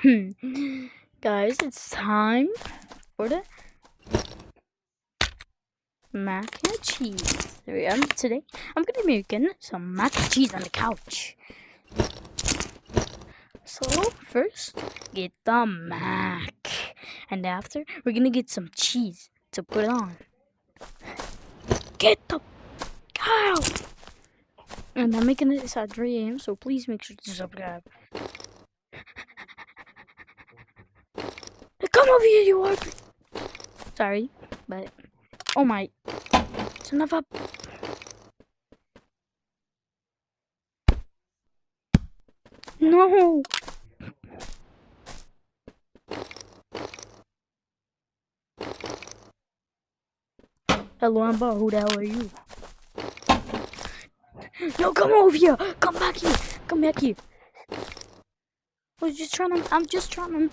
Guys, it's time for the mac and cheese. Today, I'm gonna be making some mac and cheese on the couch. So, first, get the mac. And after, we're gonna get some cheese to put on. Get the cow! And I'm making this at 3 a.m., so please make sure to subscribe. Come over here, you are. Sorry, but oh my, son of a. No. Hello, Amber. Who the hell are you? No, come over here. Come back here. Come back here. I'm just trying to make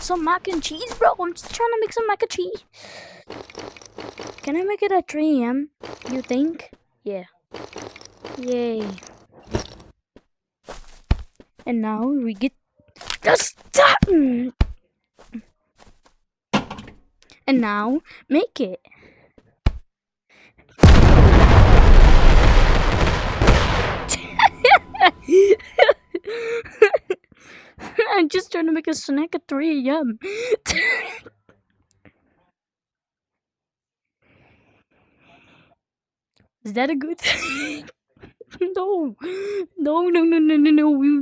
some mac and cheese, bro. I'm just trying to make some mac and cheese. Can I make it at 3 a.m.? You think? Yeah. Yay. And now we get the stuff. And now make it. I'm just trying to make a snack at 3 a.m. Is that a good thing? No. We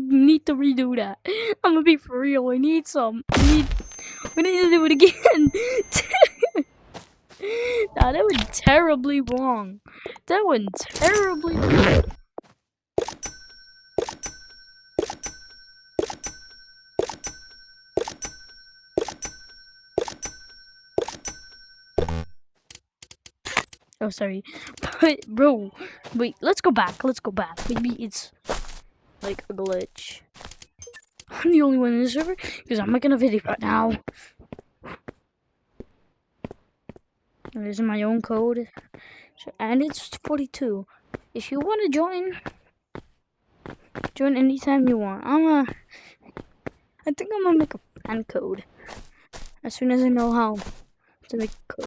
need to redo that. I'm gonna be for real. We need some. We need to do it again. Nah, that went terribly wrong. That went terribly wrong. Oh, sorry. But, bro, wait, let's go back. Maybe it's like a glitch. I'm the only one in the server because I'm making a video right now. This is my own code. And it's 42. If you want to join anytime you want. I think I'm gonna make a fan code as soon as I know how to make a code.